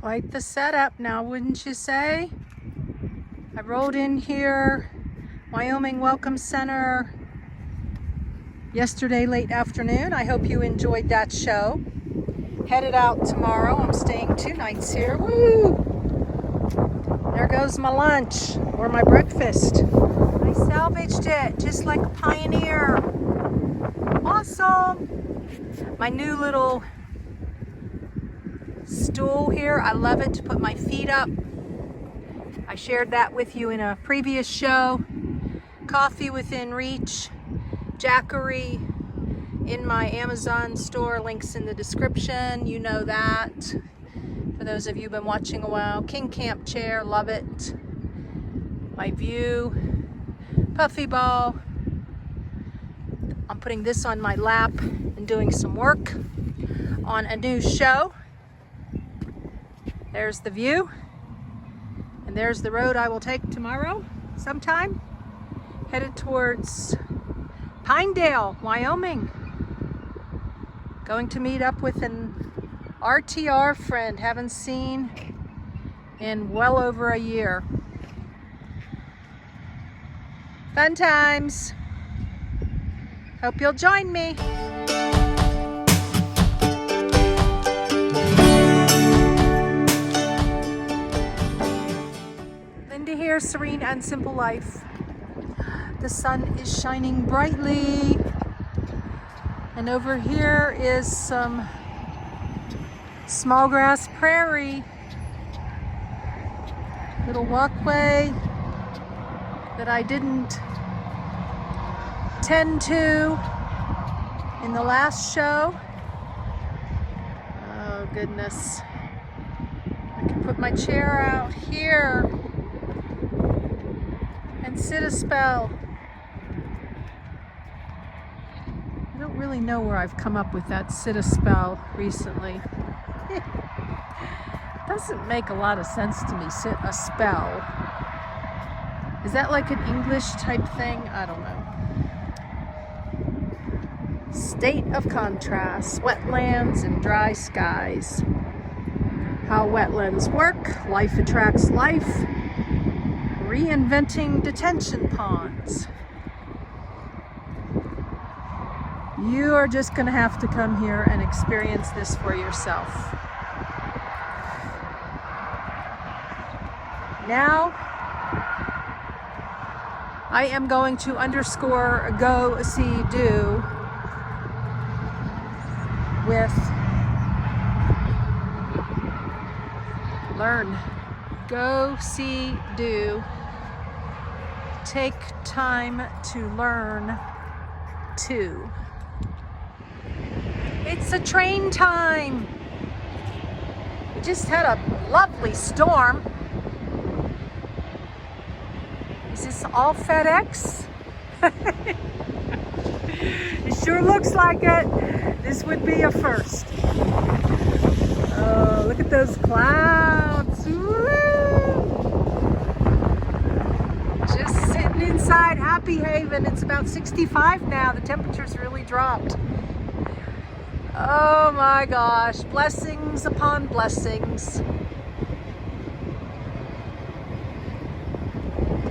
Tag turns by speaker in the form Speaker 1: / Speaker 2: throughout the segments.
Speaker 1: Quite the setup now, wouldn't you say? I rolled in here, Wyoming Welcome Center, yesterday late afternoon. I hope you enjoyed that show. Headed out tomorrow. I'm staying 2 nights here. Woo! There goes my lunch or my breakfast. I salvaged it just like a pioneer. Awesome! My new little stool here. I love it to put my feet up. I shared that with you in a previous show. Coffee within reach. Jackery in my Amazon store. Links in the description. You know that. For those of you who've been watching a while. King Camp chair. Love it. My view. Puffy ball. I'm putting this on my lap and doing some work on a new show. There's the view. And there's the road I will take tomorrow sometime. Headed towards Pinedale, Wyoming. Going to meet up with an RTR friend. Haven't seen in well over a year. Fun times. Hope you'll join me. Linda here, serene and simple life. The sun is shining brightly. And over here is some small grass prairie. Little walkway that I didn't tend to in the last show. Oh goodness. I can put my chair out here and sit a spell. I don't really know where I've come up with that sit a spell recently. Doesn't make a lot of sense to me, sit a spell. Is that like an English type thing? I don't know. State of contrast, wetlands and dry skies. How wetlands work, life attracts life. Reinventing detention ponds. You are just going to have to come here and experience this for yourself. Now, I am going to underscore go, see, do with learn. Go, see, do. Take time to learn too. It's a train time. We just had a lovely storm. Is this all FedEx? It sure looks like it. This would be a first. Oh, look at those clouds. Woo! Just sitting inside Happy Haven. It's about 65 now. The temperature's really dropped. Oh my gosh. Blessings upon blessings.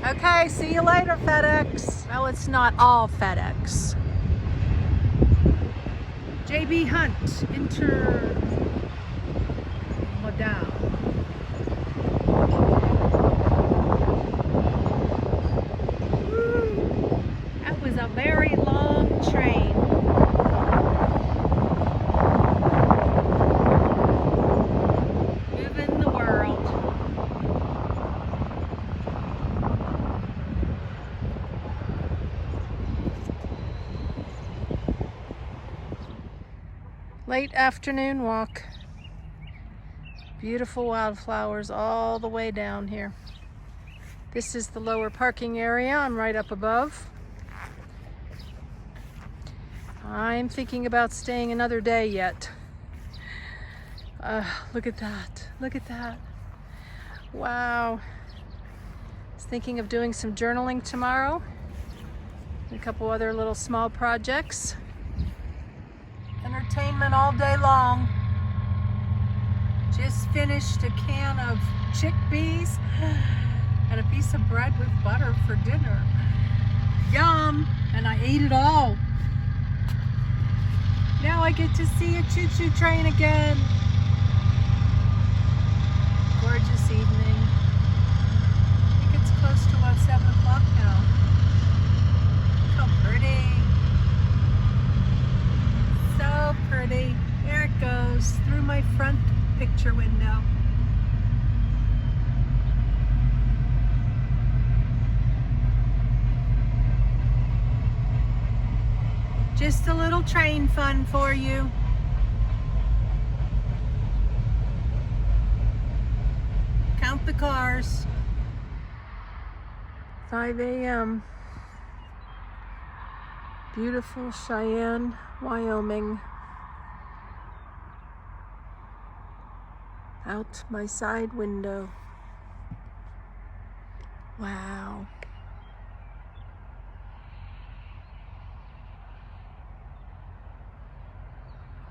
Speaker 1: Okay, see you later, FedEx. Well, it's not all FedEx. JB Hunt, intermodal. Woo. That was a very long train. Moving the world. Late afternoon walk. Beautiful wildflowers all the way down here. This is the lower parking area. I'm right up above. I'm thinking about staying another day yet. Look at that. Look at that. Wow. I was thinking of doing some journaling tomorrow. A couple other little small projects. Entertainment all day long. Just finished a can of chickpeas and a piece of bread with butter for dinner. Yum! And I ate it all. Now I get to see a choo-choo train again. Gorgeous evening. I think it's close to about 7 o'clock now. Look how pretty. So pretty. There it goes through my front picture window. Just a little train fun for you. Count the cars. 5 a.m. Beautiful Cheyenne, Wyoming. Out my side window. Wow.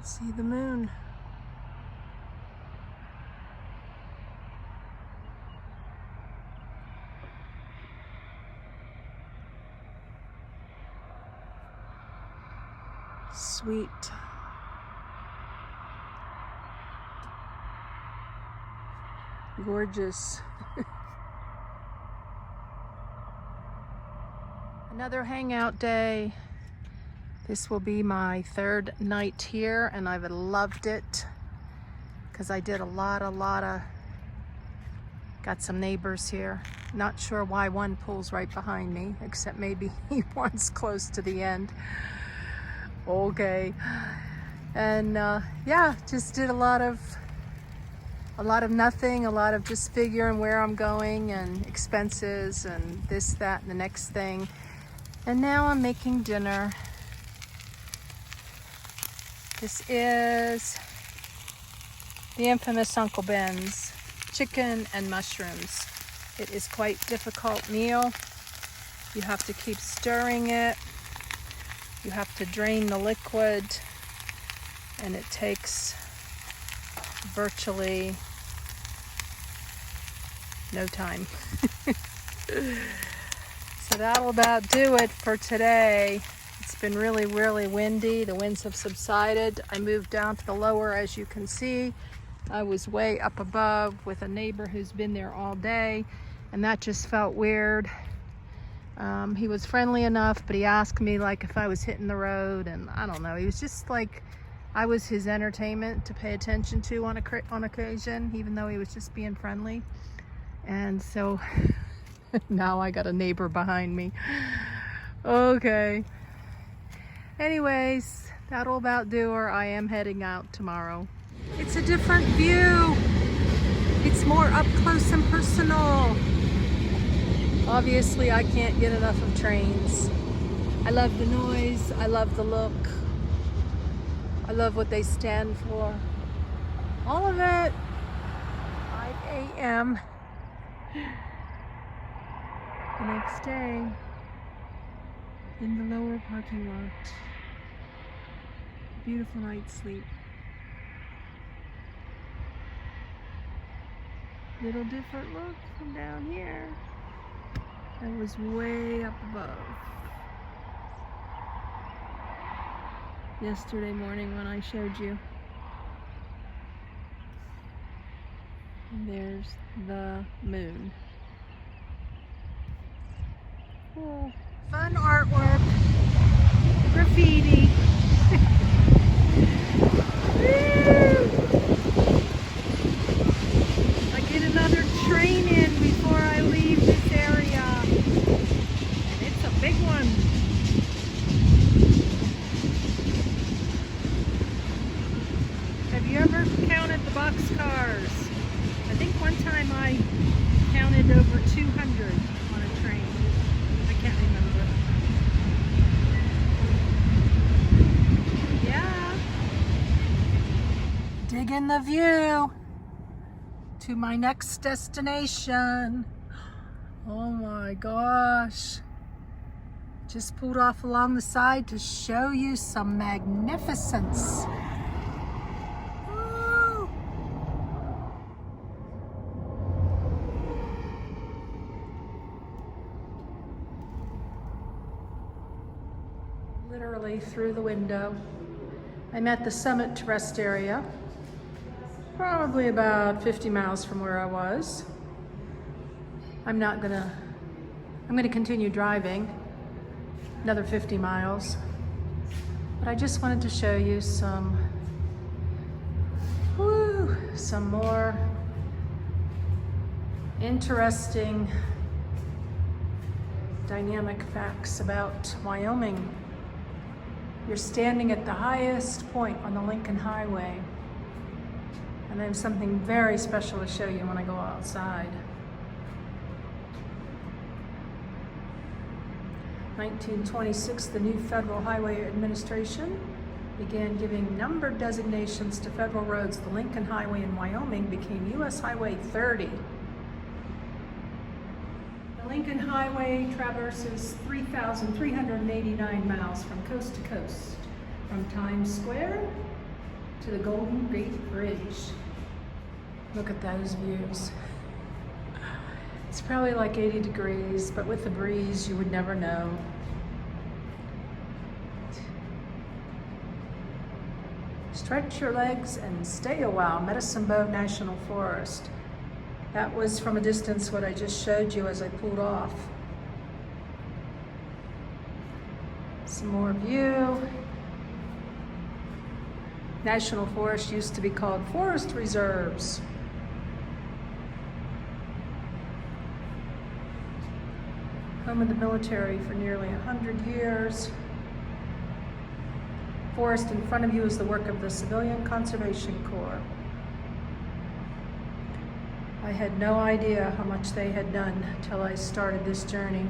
Speaker 1: See the moon. Sweet. Gorgeous. Another hangout day. This will be my 3rd night here, and I've loved it because I did a lot of, got some neighbors here. Not sure why one pulls right behind me, except maybe he wants close to the end. Okay. And yeah, just did a lot of nothing, a lot of just figuring where I'm going and expenses and this, that, and the next thing. And now I'm making dinner. This is the infamous Uncle Ben's chicken and mushrooms. It is quite a difficult meal. You have to keep stirring it. You have to drain the liquid, and it takes virtually no time. So that'll about do it for today. It's been really, really windy. The winds have subsided. I moved down to the lower, as you can see. I was way up above with a neighbor who's been there all day, and that just felt weird. He was friendly enough, but he asked me like if I was hitting the road, and I don't know. He was just like I was his entertainment to pay attention to on occasion, even though he was just being friendly. And so now I got a neighbor behind me. Okay. Anyways, that'll about do her. I am heading out tomorrow. It's a different view. It's more up close and personal. Obviously, I can't get enough of trains. I love the noise. I love the look. I love what they stand for. All of it. 5 a.m. the next day in the lower parking lot. Beautiful night's sleep. Little different look from down here. I was way up above yesterday morning when I showed you. And there's the moon. Cool. Fun artwork. Graffiti. I get another train in before I leave this area. And it's a big one. Have you ever counted the boxcars? I think one time I counted over 200 on a train. I can't remember. Yeah. Digging the view to my next destination. Oh my gosh. Just pulled off along the side to show you some magnificence. Woo. literally through the window. I'm at the summit to rest area, probably about 50 miles from where I was. I'm gonna continue driving another 50 miles, but I just wanted to show you some more interesting dynamic facts about Wyoming. You're standing at the highest point on the Lincoln Highway, and I have something very special to show you when I go outside. 1926, the new Federal Highway Administration began giving numbered designations to federal roads. The Lincoln Highway in Wyoming became U.S. Highway 30. The Lincoln Highway traverses 3,389 miles from coast to coast, from Times Square to the Golden Gate Bridge. Look at those views. It's probably like 80 degrees, but with the breeze, you would never know. Stretch your legs and stay a while. Medicine Bow National Forest. That was from a distance what I just showed you as I pulled off. Some more view. National Forest used to be called Forest Reserves. Home of the military for nearly 100 years. Forest in front of you is the work of the Civilian Conservation Corps. I had no idea how much they had done till I started this journey.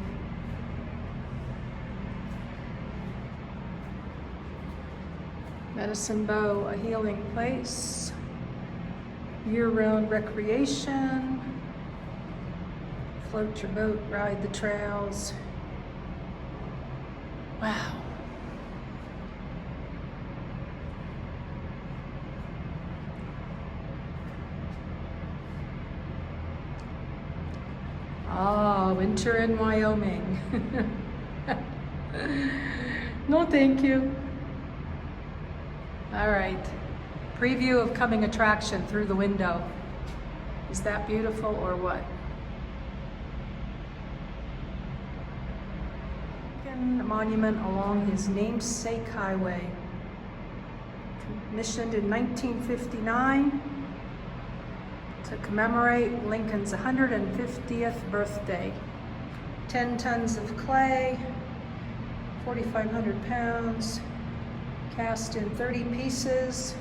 Speaker 1: Medicine Bow, a healing place. Year-round recreation. Float your boat, ride the trails. Wow. Ah, winter in Wyoming. No, thank you. All right. Preview of coming attraction through the window. Is that beautiful or what? A monument along his namesake highway. Commissioned in 1959 to commemorate Lincoln's 150th birthday. 10 tons of clay, 4,500 pounds, cast in 30 pieces.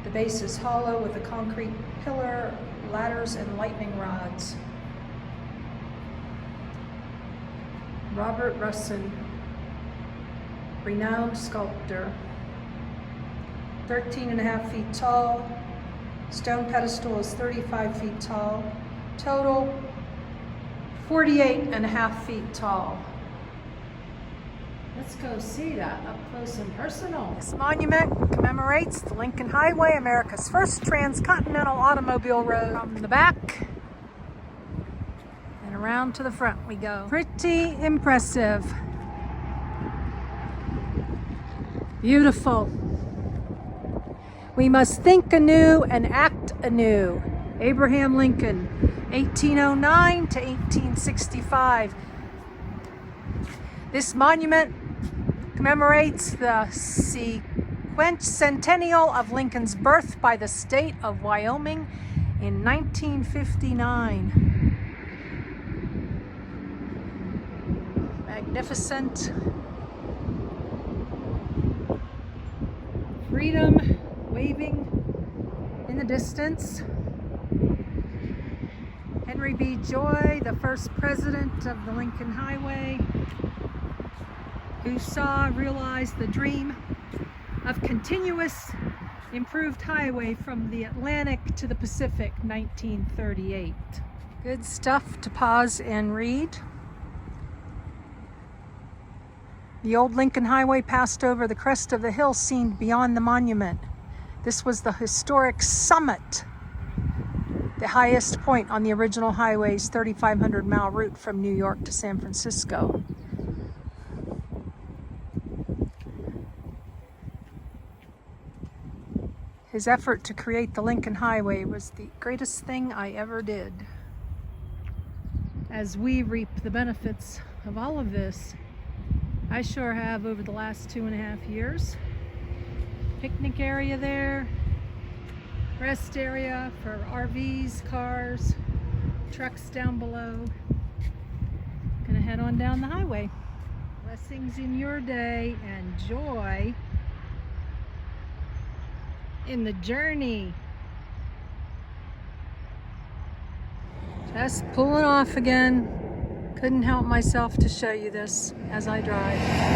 Speaker 1: The base is hollow with a concrete pillar, ladders, and lightning rods. Robert Russin, renowned sculptor, 13.5 feet tall. Stone pedestal is 35 feet tall. Total 48.5 feet tall. Let's go see that up close and personal. This monument commemorates the Lincoln Highway, America's first transcontinental automobile road. From the back and around to the front we go. Pretty impressive. Beautiful. We must think anew and act anew. Abraham Lincoln, 1809 to 1865. This monument commemorates the centennial of Lincoln's birth by the state of Wyoming in 1959. Magnificent. Freedom waving in the distance. Henry B. Joy, the first president of the Lincoln Highway, who realized the dream of continuous improved highway from the Atlantic to the Pacific, 1938. Good stuff to pause and read. The old Lincoln Highway passed over the crest of the hill seen beyond the monument. This was the historic summit, the highest point on the original highway's 3,500-mile route from New York to San Francisco. His effort to create the Lincoln Highway was the greatest thing I ever did. As we reap the benefits of all of this, I sure have over the last 2.5 years. Picnic area there, rest area for RVs, cars, trucks down below. Gonna head on down the highway. Blessings in your day and joy in the journey. Just pulling off again. Couldn't help myself to show you this as I drive.